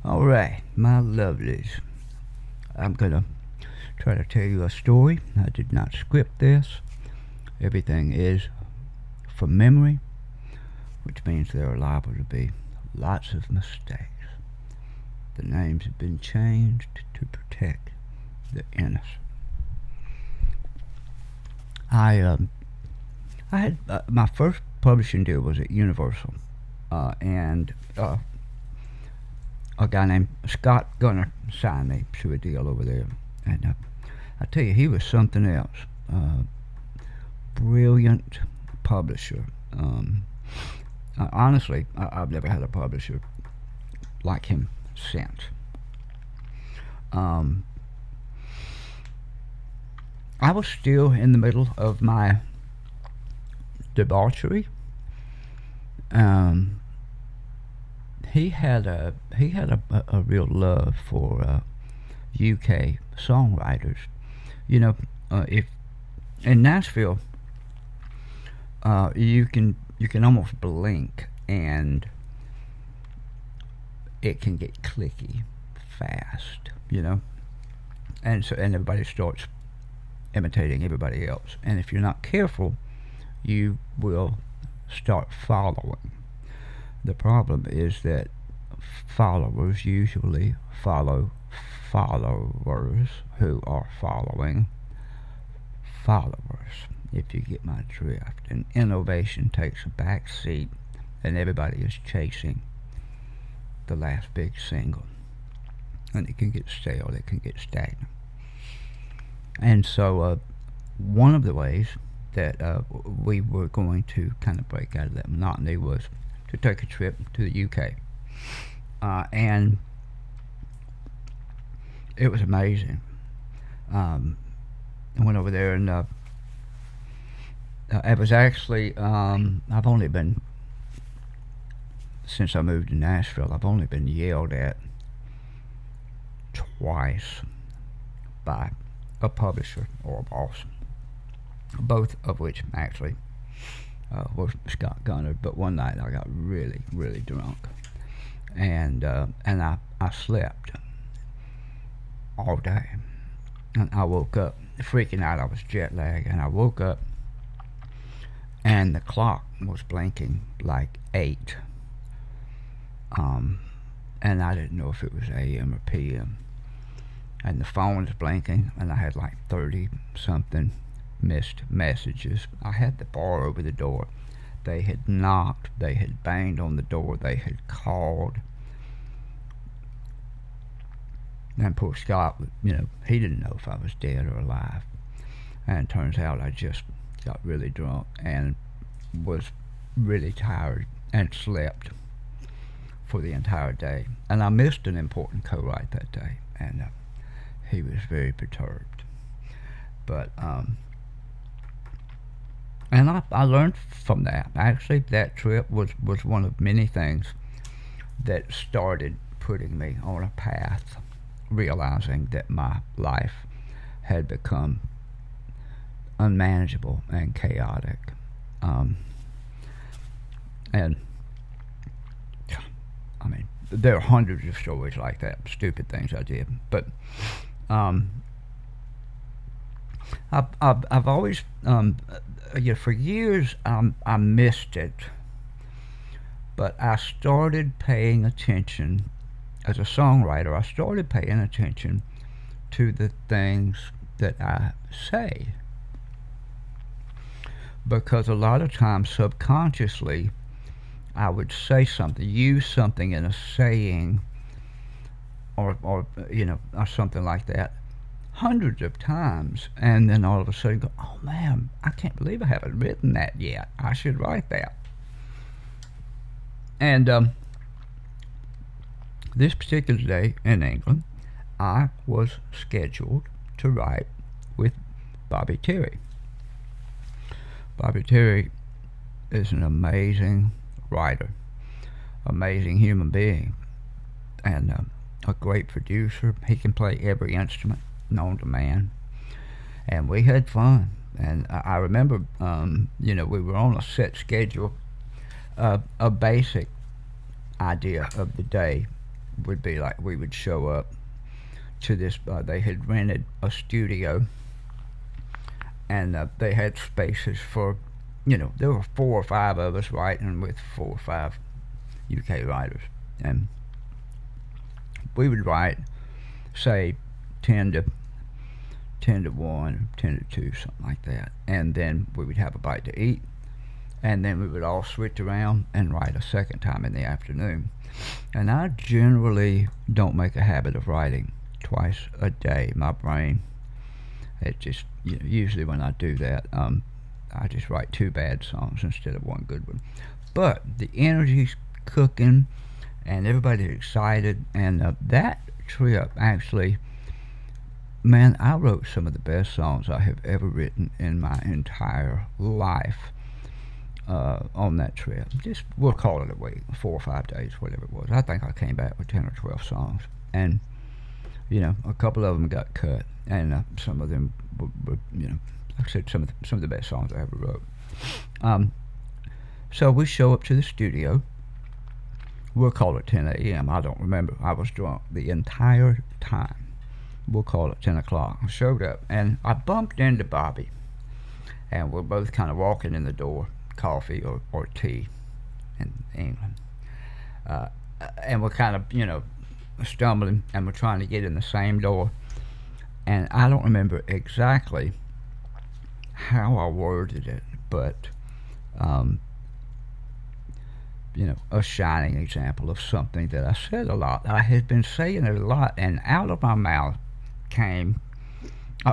All right, my lovelies. I'm gonna try to tell you a story. I did not script this. Everything is from memory, which means there are liable to be lots of mistakes. The names have been changed to protect the innocent. I had my first publishing deal was at Universal, and a guy named Scott Gunner signed me to a deal over there, and I tell you, he was something else. Uh, Brilliant publisher. Honestly, I've never had a publisher like him since. Um, I was still in the middle of my debauchery. Um, he had a real love for UK songwriters. If in Nashville, you can almost blink and it can get clicky fast. And everybody starts imitating everybody else. And if you're not careful, you will start following. The problem is that followers usually follow followers who are following followers, if you get my drift. And innovation takes a back seat, and everybody is chasing the last big single. And it can get stale, it can get stagnant. And so, one of the ways that we were going to kind of break out of that monotony was to take a trip to the UK. And it was amazing. I went over there, and it was actually, I've only been, since I moved to Nashville, I've only been yelled at twice by a publisher or a boss, both of which actually was Scott Gunner. But one night I got really, really drunk, and I slept all day, and I woke up freaking out. I was jet lagged, and I woke up, and the clock was blinking like 8, and I didn't know if it was AM or PM, and the phone was blinking, and I had like 30 something missed messages. I had the bar over the door. They had knocked, they had banged on the door, they had called. And poor Scott, he didn't know if I was dead or alive. And it turns out I just got really drunk and was really tired and slept for the entire day. And I missed an important co-write that day, and he was very perturbed. But and I learned from that. Actually, that trip was one of many things that started putting me on a path, realizing that my life had become unmanageable and chaotic. And I mean, there are hundreds of stories like that, stupid things I did. But I've always, for years, I missed it. But I started paying attention as a songwriter. I started paying attention to the things that I say, because a lot of times subconsciously I would say something, use something in a saying, or something like that, hundreds of times, and then all of a sudden go, oh man, I can't believe I haven't written that yet. I should write that. And this particular day in England, I was scheduled to write with Bobby Terry. Bobby Terry is an amazing writer, amazing human being, and a great producer. He can play every instrument known to man, and we had fun. And I remember, we were on a set schedule. A basic idea of the day would be like we would show up to this. They had rented a studio, and they had spaces for, there were 4 or 5 of us writing with 4 or 5 UK writers, and we would write, say, 10 to 1, 10 to 2, something like that, and then we would have a bite to eat, and then we would all switch around and write a second time in the afternoon. And I generally don't make a habit of writing twice a day. My brain, it just, usually when I do that, I just write 2 bad songs instead of 1 good one. But the energy's cooking, and everybody's excited, and that trip actually, man, I wrote some of the best songs I have ever written in my entire life on that trip. Just, we'll call it a week, 4 or 5 days, whatever it was. I think I came back with 10 or 12 songs, and a couple of them got cut, and some of them were, like I said, some of the best songs I ever wrote. So we show up to the studio. We'll call it 10 a.m. I don't remember. I was drunk the entire time. We'll call it 10 o'clock. I showed up, and I bumped into Bobby, and we're both kind of walking in the door, coffee or tea in England. And we're kind of, stumbling, and we're trying to get in the same door. And I don't remember exactly how I worded it, but, a shining example of something that I said a lot. I had been saying it a lot, and out of my mouth came,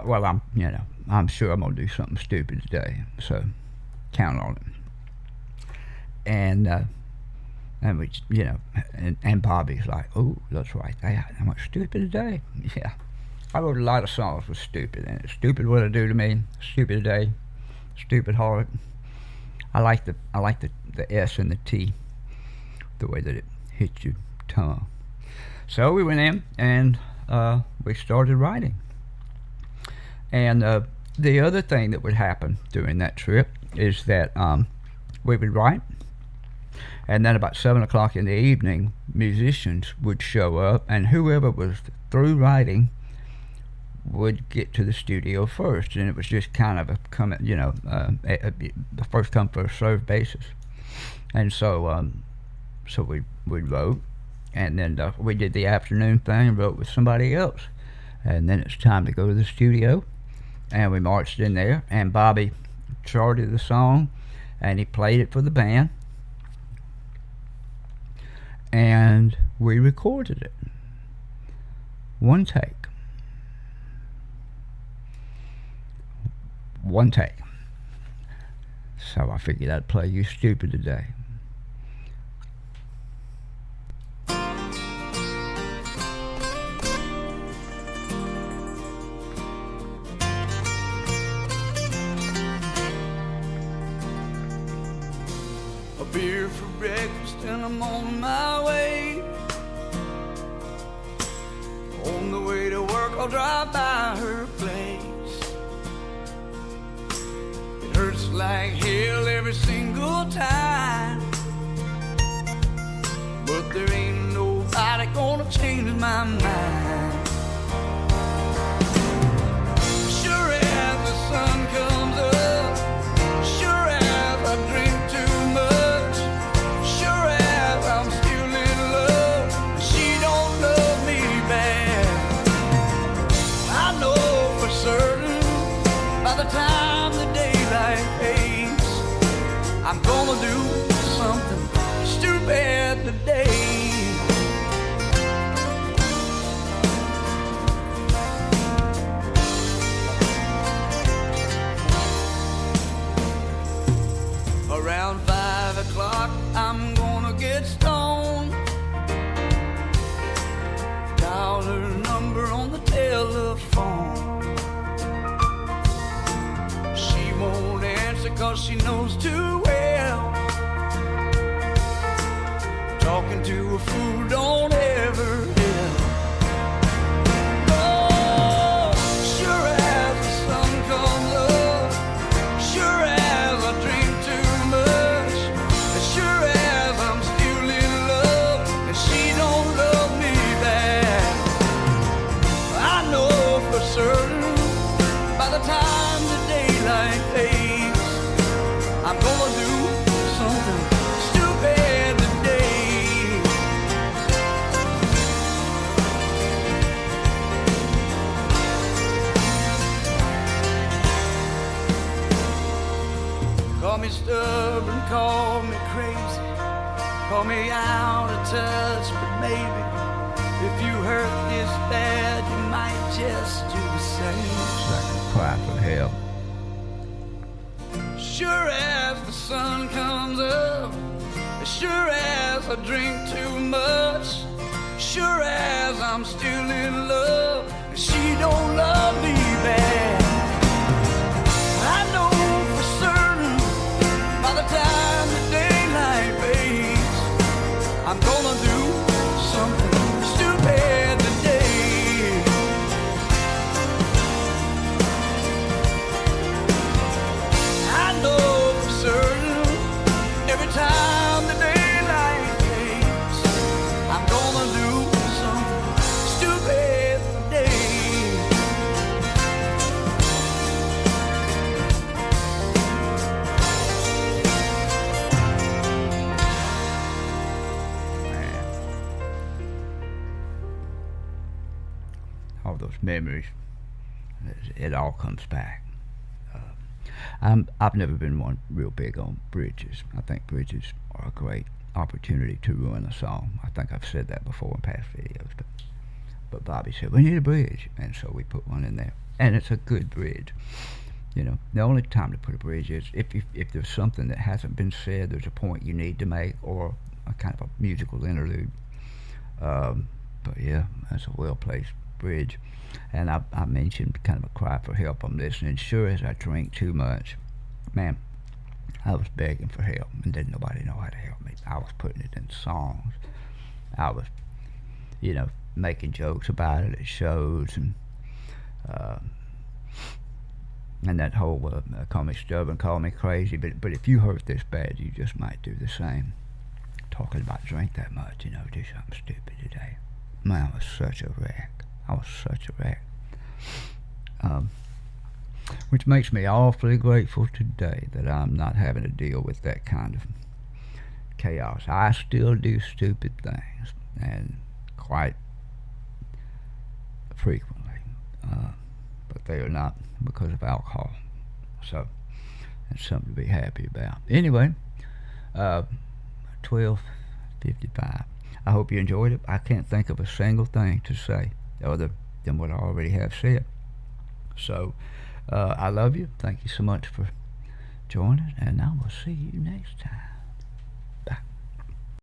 well, I'm sure I'm going to do something stupid today, so count on it. And we, and Bobby's like, oh, let's write that. I'm like, stupid today? Yeah. I wrote a lot of songs with stupid in it. Stupid what it do to me, stupid today, stupid heart. I like the S and the T, the way that it hits your tongue. So we went in, and we started writing. And the other thing that would happen during that trip is that we would write, and then about 7 o'clock in the evening, musicians would show up, and whoever was through writing would get to the studio first, and it was just kind of a first come first served basis. And so we wrote, and then we did the afternoon thing, wrote with somebody else, and then it's time to go to the studio, and we marched in there, and Bobby charted the song, and he played it for the band, and we recorded it. One take. So I figured I'd play you stupid today. A beer for breakfast and I'm on my way. On the way to work I'll drive by her place. It hurts like hell every single time, but there ain't nobody gonna change my mind. Sure as the sun comes up, sure as I drink too much, sure as I'm still in love, she don't love me back. I know for certain by the time the daylight fades, I'm gonna do something stupid today. Around 5 o'clock, I'm gonna get stoned. Dial her number on the telephone. She won't answer 'cause she knows too well. Talking to a fool don't ever help. Oh, sure as the sun comes up, sure as I drink too much, as sure as I'm still in love, and she don't love me call me crazy, call me out of touch, but maybe if you hurt this bad, you might just do the same. It's like a cry for help. Sure as the sun comes up, sure as I drink too much, sure as I'm still in love, she don't love me back. I know for certain by the time the daylight fades, I'm gonna do something stupid today. I know for certain every time the daylight fades, I'm gonna do something stupid today. Man. All those memories, it all comes back. I've never been one real big on bridges. I think bridges are a great opportunity to ruin a song. I think I've said that before in past videos. But Bobby said, we need a bridge. And so we put one in there. And it's a good bridge. You know, the only time to put a bridge is if there's something that hasn't been said, there's a point you need to make, or a kind of a musical interlude. But yeah, that's a well-placed bridge. And I mentioned kind of a cry for help on this, and sure as I drink too much, man, I was begging for help, and didn't nobody know how to help me. I was putting it in songs. I was, making jokes about it at shows, and that whole call me stubborn, call me crazy. But if you hurt this bad, you just might do the same. Talking about drink that much, do something stupid today. Man, I was such a wreck. Which makes me awfully grateful today that I'm not having to deal with that kind of chaos. I still do stupid things, and quite frequently, but they are not because of alcohol. So that's something to be happy about. Anyway, 12:55. I hope you enjoyed it. I can't think of a single thing to say other than what I already have said. So I love you. Thank you so much for joining, and I will see you next time.